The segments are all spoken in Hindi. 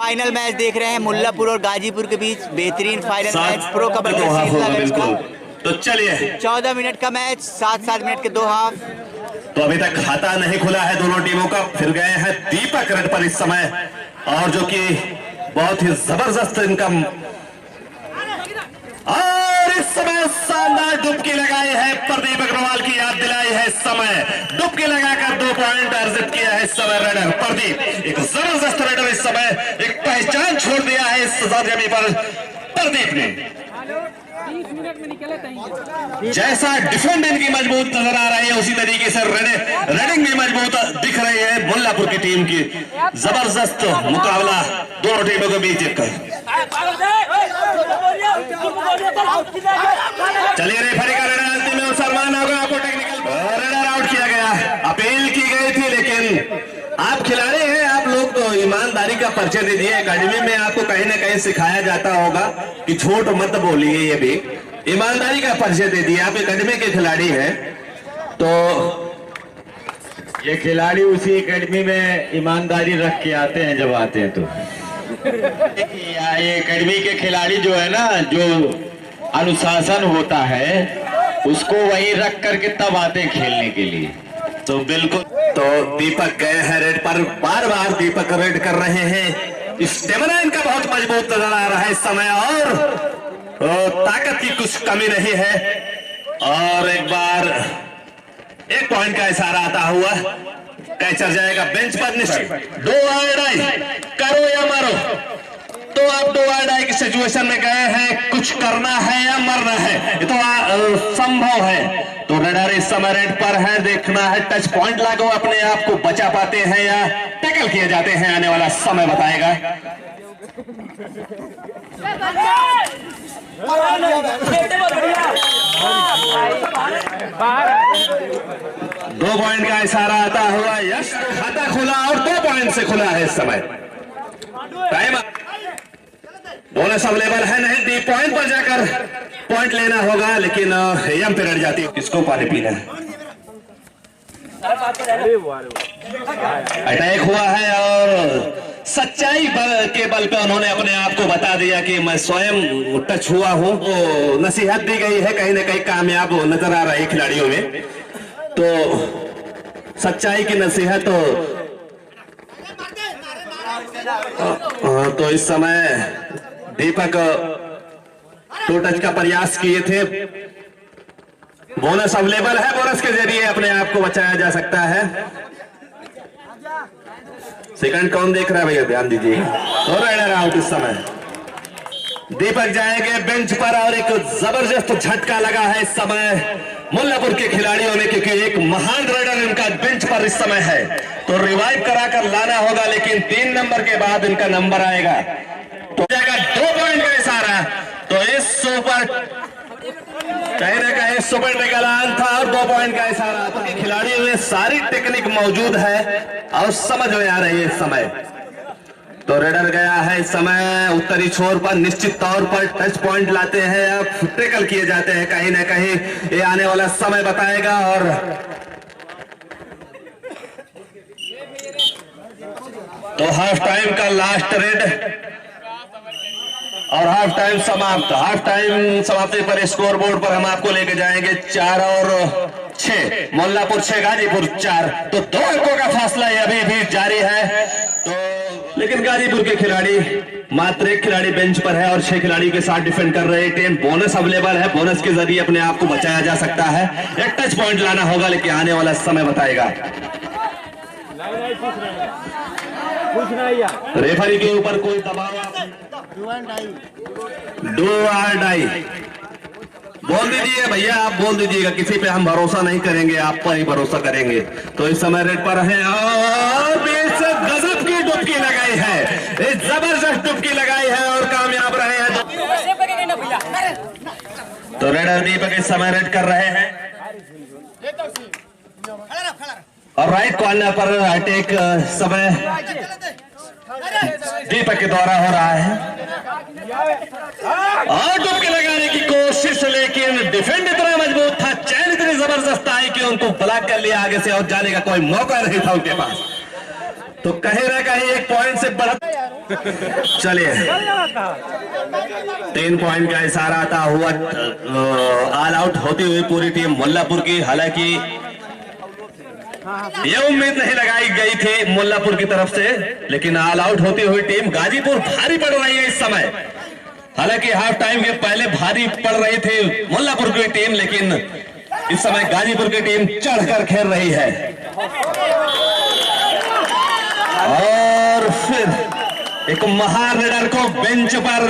फाइनल मैच देख रहे हैं मुल्लापुर और गाजीपुर के बीच। बेहतरीन final match pro kabaddi series का। तो चलिए 14 मिनट का मैच, 7-7 मिनट के 2 हाफ। तो अभी तक खाता नहीं खुला है दोनों टीमों का। फिर गए हैं दीपक रट पर इस समय, और जो कि बहुत ही जबरदस्त इनका, और इस समय शानदार डुबकी लगाई है प्रदीप अग्रवाल की याद दिलाई है। इस समय डुबकी लगाकर 2 पॉइंट अर्जित किया है इस समय रेडर प्रदीप। एक जबरदस्त रेडर इस समय एक पहचान छोड़ दिया है इस जमीन पर प्रदीप ने। 30 मिनट में निकले जैसा डिफेंड इनकी मजबूत नजर आ रही है, उसी तरीके से रेडिंग भी मजबूत दिख रही है मुल्लापुर की टीम की। जबरदस्त मुकाबला दोनों टीमों के बीच। चलिए रेफरी का रेडर अंतिम में सलमान होगा, आपको टेक्निकल रेडर आउट किया गया। अपील की गई थी, लेकिन आप खिलाड़ी हैं, आप लोग तो ईमानदारी का परिचय दीजिए। अकेडमी में आपको कहीं ना कहीं सिखाया जाता होगा कि झूठ मत बोलिए, ये भी ईमानदारी का परिचय दे दिए। आप अकेडमी के खिलाड़ी हैं, तो ये खिलाड़ी उसी एकेडमी में ईमानदारी रख के आते हैं जब आते हैं। तो ये एकेडमी के खिलाड़ी जो है ना, जो अनुशासन होता है उसको वहीं रख करके तब आते हैं खेलने के लिए। तो बिल्कुल, तो दीपक गए हैं रेड पर, बार बार दीपक रेड कर रहे हैं। स्टेमिना इनका बहुत मजबूत नजर आ रहा है इस समय, और ताकत की कुछ कमी नहीं है। और एक बार 1 पॉइंट का इशारा आता हुआ कैचर जाएगा बेंच पर। निश्चित 2 आउट, करो या मारो। तो आप 2 आउट की सिचुएशन में गए हैं, कुछ करना है या मरना है, ये तो संभव है। तो रेडर इस समय रेड पर है, देखना है टच पॉइंट लागू अपने आप को बचा पाते हैं या टैकल किए जाते हैं, आने वाला समय बताएगा। 2 पॉइंट का इशारा आता हुआ, यश खाता खुला और 2 पॉइंट से खुला है इस समय। टाइम बोनस अवेलेबल है नहीं, डी पॉइंट पर जाकर पॉइंट लेना होगा, लेकिन यम पे रट जाती है। किसको पानी पीना है? अटैक हुआ है, और सच्चाई के बल पे उन्होंने अपने आप को बता दिया कि मैं स्वयं टच हुआ हूं। तो नसीहत दी गई है, कहीं ना कहीं कामयाब नजर आ रही है खिलाड़ियों में। तो सच्चाई की नसीहत तो इस समय दीपक 2 टच का प्रयास किए थे। बोनस अवेलेबल है, बोनस के जरिए अपने आप को बचाया जा सकता है। सेकंड कौन देख रहा है भैया, ध्यान दीजिए। और राइडर आउट इस समय। दीपक जाएंगे बेंच पर, और एक जबरदस्त झटका लगा है इस समय मुल्लापुर के खिलाड़ियों ने, क्योंकि एक महान राइडर इनका बेंच पर इस समय है। तो रिवाइव कराकर लाना होगा, लेकिन 3 नंबर के बाद इनका नंबर आएगा। तो जाएगा 2 पॉइंट का इशारा। तो इस सुपर कहीं ना कहीं सुपर टेकलान था, और 2 पॉइंट का इशारा। तो खिलाड़ियों में सारी टेक्निक मौजूद है और समझ में आ रही है इस समय। तो रेडर गया है इस समय उत्तरी छोर पर, निश्चित तौर पर टच पॉइंट लाते हैं, अब टेकल किए जाते हैं। कहीं ना कहीं ये आने वाला समय बताएगा। और तो हाफ टाइम का लास्ट रेड, और हाफ टाइम समाप्त। हाफ टाइम समाप्ति पर स्कोर बोर्ड पर हम आपको लेके जाएंगे 4 और 6, मुल्लापुर 6 गाजीपुर 4। तो 2 अंकों का फासला अभी भी जारी है। तो लेकिन गाजीपुर के खिलाड़ी मात्र 1 खिलाड़ी बेंच पर है और 6 खिलाड़ी के साथ डिफेंड कर रहे हैं। 10 बोनस अवेलेबल है, बोनस के जरिए अपने आप को बचाया जा सकता है। एक टच पॉइंट लाना होगा, लेकिन आने वाला समय बताएगा। रेफरी के ऊपर कोई दबाव, डू और डाई बोल दीजिए भैया, आप बोल दीजिएगा। किसी पे हम भरोसा नहीं करेंगे, आप पर ही भरोसा करेंगे। तो इस समय रेड पर है, और गजब की डुबकी लगाई है, जबरदस्त डुबकी लगाई है और कामयाब रहे हैं। तो रेडर दीपक इस समय रेड कर रहे हैं, और राइट कॉर्नर पर अटैक समय दीपक के द्वारा हो रहा है, और डुबकी लगाने की कोशिश, लेकिन डिफेंड इतना मजबूत था, चैन इतनी जबरदस्त आई कि उनको ब्लॉक कर लिया आगे से, और जाने का कोई मौका नहीं था उनके पास। तो कहीं ना कहीं 1 पॉइंट से बढ़त चलिए 3 पॉइंट का इशारा आता हुआ ऑल आउट होती हुई पूरी टीम मुल्लापुर की। हालांकि ये उम्मीद नहीं लगाई गई थी मुल्लापुर की तरफ से, लेकिन ऑल आउट होती हुई टीम गाजीपुर भारी पड़ रही है इस समय। हालांकि हाफ टाइम के पहले भारी पड़ रही थी मुल्लापुर की टीम, लेकिन इस समय गाजीपुर की टीम चढ़कर खेल रही है। और फिर एक महान रेडर को बेंच पर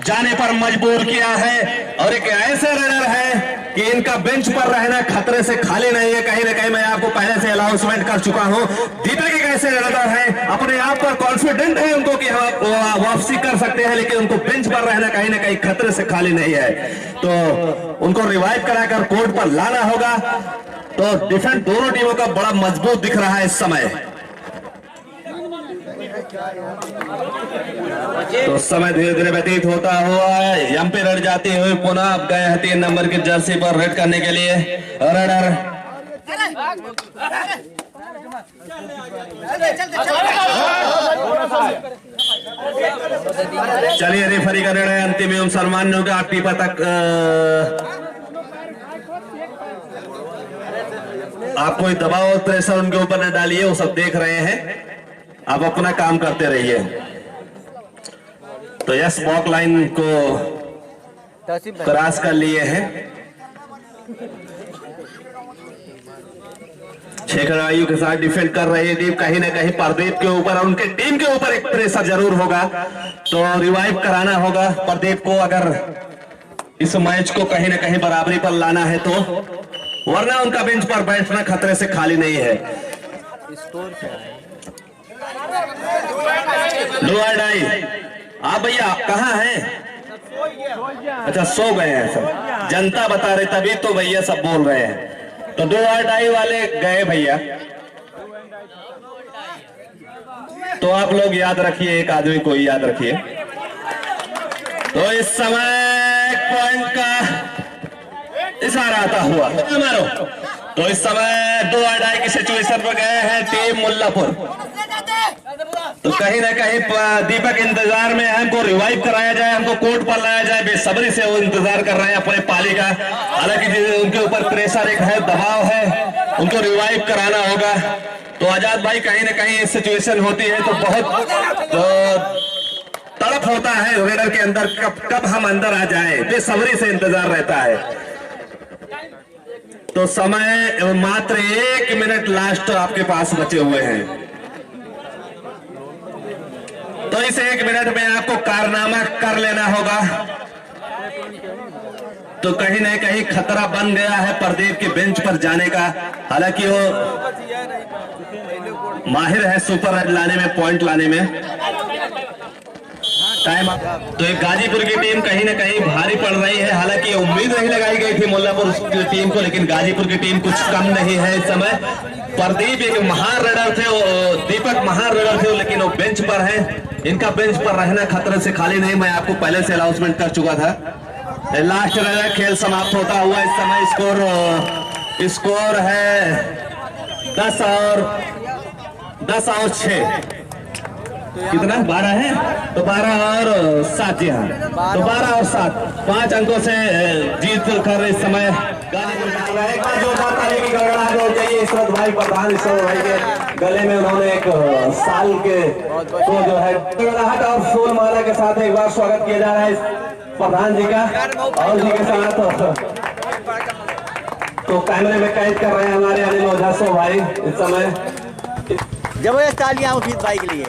जाने पर मजबूर किया है, और एक ऐसे रेडर है कि इनका बेंच पर रहना खतरे से खाली नहीं है। कहीं ना कहीं मैं आपको पहले से अनाउंसमेंट कर चुका हूं। दीपक एक ऐसे रेडर है, अपने आप पर कॉन्फिडेंट है उनको कि हम वापसी कर सकते हैं, लेकिन उनको बेंच पर रहना कहीं ना कहीं खतरे से खाली नहीं है। तो उनको रिवाइव कराकर कोर्ट पर लाना होगा। तो डिफेंस दोनों टीमों का बड़ा मजबूत दिख रहा है इस समय। तो समय धीरे धीरे व्यतीत होता हुआ एम्पायर जाते हुए पुनः अब गए हैं 3 नंबर की जर्सी पर रेड करने के लिए। रेडर चलिए रेफरी का निर्णय अंतिम एवं सम्मान होगा। टीपा तक आप कोई दबाव और प्रेशर उनके ऊपर न डालिए, वो सब देख रहे हैं, आप अपना काम करते रहिए। तो यस बॉक लाइन को क्रॉस कर लिए हैं। 6 खिलाड़ियों के साथ डिफेंड कर रहे हैं दीप। कहीं ना कहीं प्रदीप के ऊपर और उनके टीम के ऊपर एक प्रेशर जरूर होगा, तो रिवाइव कराना होगा प्रदीप को अगर इस मैच को कहीं ना कहीं बराबरी पर लाना है तो, वरना उनका बेंच पर बैठना खतरे से खाली नहीं है। लोअर डाई आप भैया कहाँ हैं? अच्छा सो गए हैं सब, जनता बता रहे तभी तो भैया सब बोल रहे हैं। तो 2 डाई वाले गए भैया, तो आप लोग याद रखिए, एक आदमी को याद रखिए। तो इस समय पॉइंट का इशारा आता हुआ मारो। तो इस समय 2 डाई की सिचुएशन पर गए हैं टीम मुल्लापुर। तो कहीं ना कहीं दीपक इंतजार में है, हमको रिवाइव कराया जाए, हमको कोर्ट पर लाया जाए, बेसब्री से वो इंतजार कर रहे हैं अपने पाली का। हालांकि उनके ऊपर प्रेशर एक है, दबाव है, उनको रिवाइव कराना होगा। तो आजाद भाई कहीं ना कहीं इस सिचुएशन होती है तो बहुत तड़प होता है रेडर के अंदर, कब हम अंदर आ जाए, बेसब्री से इंतजार रहता है। तो समय मात्र 1 मिनट लास्ट आपके पास बचे हुए हैं। तो इस 1 मिनट में आपको कारनामा कर लेना होगा। तो कहीं ना कहीं खतरा बन गया है प्रदीप के बेंच पर जाने का। हालांकि वो माहिर है सुपर रेड लाने में, पॉइंट लाने में। टाइम तो एक गाजीपुर की टीम कहीं ना कहीं भारी पड़ रही है। हालांकि उम्मीद नहीं लगाई गई थी मुल्लापुर की टीम को, लेकिन गाजीपुर की टीम कुछ कम नहीं है इस समय। प्रदीप एक महान रेडर थे, दीपक महान रेडर थे, लेकिन वो बेंच पर है। इनका बेंच पर रहना खतरे से खाली नहीं, मैं आपको पहले से अनाउंसमेंट कर चुका था। लास्ट रेडर खेल समाप्त होता हुआ इस समय स्कोर है 10 और 6 कितना 12 है, तो 12 और 7 जी हाँ, तो 12 और 7 5 अंकों से जीत कर इस समय ईश्वर भाई प्रधान, ईश्वर भाई के गले में उन्होंने एक साल के तो जो है और फूल माला के साथ एक बार स्वागत किया जा रहा है प्रधान जी का, और जी के साथ तो कैमरे में कैद कर रहे हैं हमारे अनिल ओझा सो भाई इस समय। जबरदस्त तालियां उफीस भाई के लिए।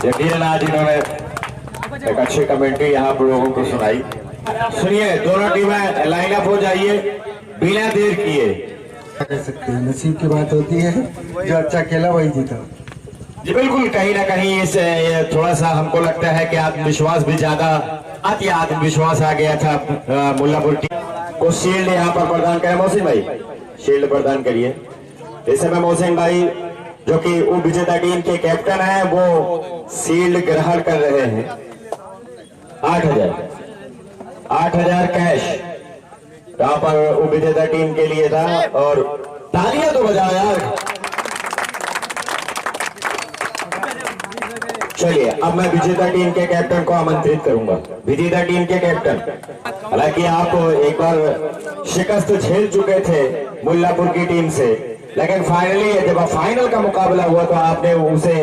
यकीनन आज इन्होंने एक अच्छी कमेंट्री यहाँ पर लोगों को सुनाई। सुनिए, दोनों टीमें लाइन अप हो जाइए बिना देर किए। कह सकते हैं नसीब की बात होती है, जो अच्छा खेला वही जीता। जी बिल्कुल, कहीं ना कहीं इस थोड़ा सा हमको लगता है कि आत्मविश्वास भी ज्यादा आत्मविश्वास आ गया था मुल्लापुर टीम को। शील्ड यहाँ पर प्रदान करें मोहसिन भाई, शील्ड प्रदान करिए। इस समय मोहसिन भाई जो कि उप विजेता टीम के कैप्टन हैं, वो शील्ड ग्रहण कर रहे हैं। 8,000 कैश यहाँ पर उप विजेता टीम के लिए था, और तालियां तो बजाओ यार। चलिए अब मैं विजेता टीम के कैप्टन को आमंत्रित करूंगा। विजेता टीम के कैप्टन, हालांकि आप एक बार शिकस्त झेल चुके थे मुल्लापुर की टीम से, लेकिन फाइनली जब फाइनल का मुकाबला हुआ तो आपने उसे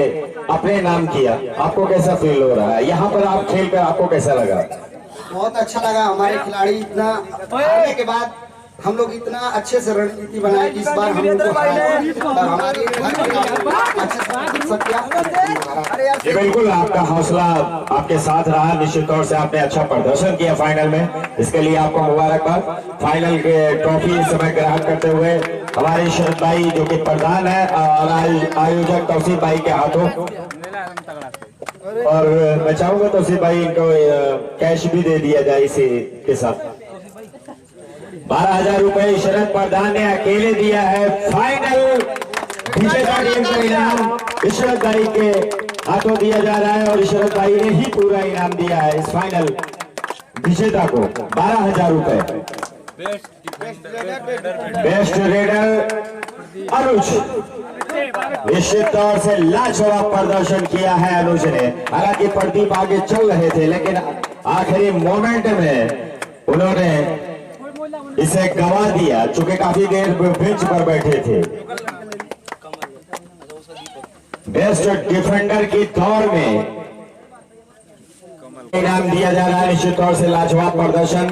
अपने नाम किया। आपको कैसा फील हो रहा है यहाँ पर आप खेल कर, आपको कैसा लगा? बहुत अच्छा लगा। हमारे खिलाड़ी इतना हारने के बाद हम लोग इतना अच्छे से रणनीति बनाए कि इस बार हम लोग को हराए और हमारे जी बिल्कुल, आपका हौसला आपके साथ रहा। निश्चित तौर से आपने अच्छा प्रदर्शन किया फाइनल में, इसके लिए आपको मुबारकबाद। फाइनल के ट्रॉफी इस समय ग्रहण करते हुए हमारे शरद भाई जो कि प्रधान है और आयोजक तौसीफ भाई के हाथों, और मैं चाहूंगा तौसीफ भाई इनको कैश भी दे दिया जाए इसी के साथ। 12,000 रुपए शरद प्रधान ने अकेले दिया है। फाइनल विजेता टीम का इनाम इशरत भाई के हाथों दिया जा रहा है और इशरत भाई ने ही पूरा इनाम दिया है इस फाइनल विजेता को 12,000 रुपए। बेस्ट रेडर अनुज, निश्चित तौर से लाजवाब प्रदर्शन किया है अनुज ने। हालांकि प्रदीप आगे चल रहे थे लेकिन आखिरी मोमेंट में उन्होंने इसे गंवा दिया, चूंकि काफी देर बेंच पर बैठे थे। बेस्ट डिफेंडर की दौड़ में इनाम दिया जा रहा है। निश्चित तौर से लाजवाब प्रदर्शन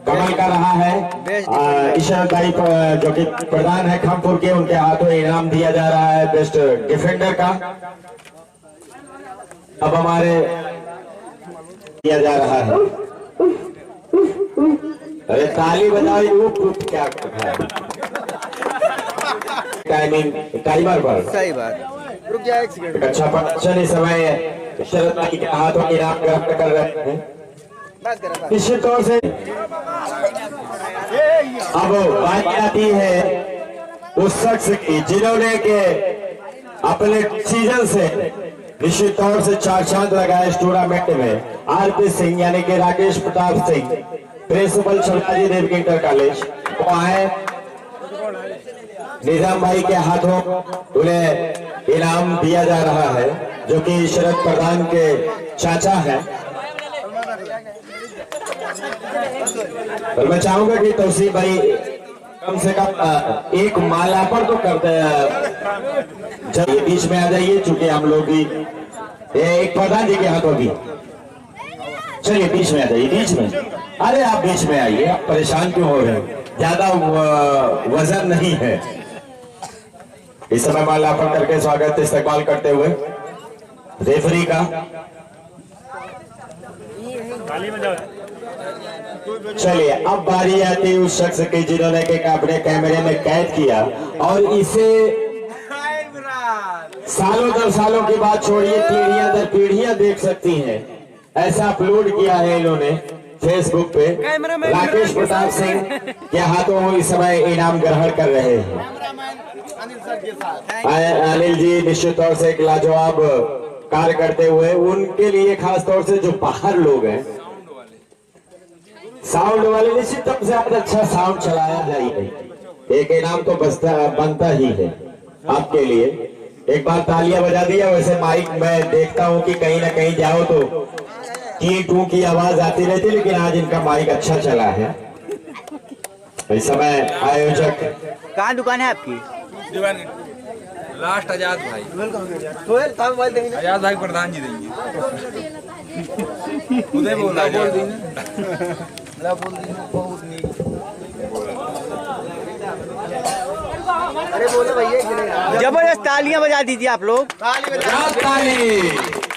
कमल का रहा है। इशरत भाई जो कि प्रधान है खामपुर के, उनके हाथों इनाम दिया जा रहा है बेस्ट डिफेंडर का। अब हमारे दिया जा रहा है, अरे ताली बजाओ, ऊप क्या टाइमिंग टाइमर पर। सही बात, रुक जाए एक सेकंड। अच्छा प्रदर्शन इस समय शरद भाई के हाथों इनाम ग्रहण कर रहे हैं। निश्चित तौर से अब बात आती है उस शख्स की जिन्होंने के अपने सीजन से निश्चित तौर से 4 चांद लगाए इस टूर्नामेंट में। आरपी सिंह यानी कि राकेश प्रताप सिंह, प्रिंसिपल शिवाजी देव इंटर कॉलेज, वो आए निजाम भाई के हाथों उन्हें इनाम दिया जा रहा है जो कि शरद प्रधान के चाचा हैं। और मैं चाहूंगा कि तौसीफ भाई कम से कम एक माला पर तो करते हैं, जब ये बीच में आ जाइए, चूंकि हम लोग भी एक प्रधान जी के हाथों भी। चलिए बीच में आ जाइए, बीच में। अरे आप बीच में आइए, आप परेशान क्यों हो रहे हैं? ज्यादा वजन नहीं है। इस समय माल्यार्पण करके स्वागत इस्तेमाल करते हुए रेफरी का। चलिए अब बारी आती है उस शख्स की जिन्होंने अपने कैमरे में कैद किया और इसे सालों दर सालों की बात छोड़िए, पीढ़ियां दर पीढ़ियां देख सकती हैं, ऐसा अपलोड किया है इन्होंने फेसबुक पे। राकेश प्रताप सिंह के हाथों इस समय इनाम ग्रहण कर रहे हैं अनिल जी। निश्चित तौर से एक लाजवाब कार्य करते हुए, उनके लिए खास तौर से जो बाहर लोग हैं, साउंड वाले, निश्चित तौर से आप अच्छा साउंड चलाया जाए, एक इनाम तो बनता ही है आपके लिए। एक बार तालियां बजा दिया। वैसे माइक मैं देखता हूं कि कहीं ना कहीं जाओ तो की टू की आवाज आती रहती, लेकिन आज इनका माइक अच्छा चला है। इस समय आयोजक, कहाँ दुकान है आपकी? लास्ट आजाद भाई, आजाद भाई प्रधान जी देंगे। उदय बोल जबरदस्त तालियां बजा दीजिए आप लोग। ताली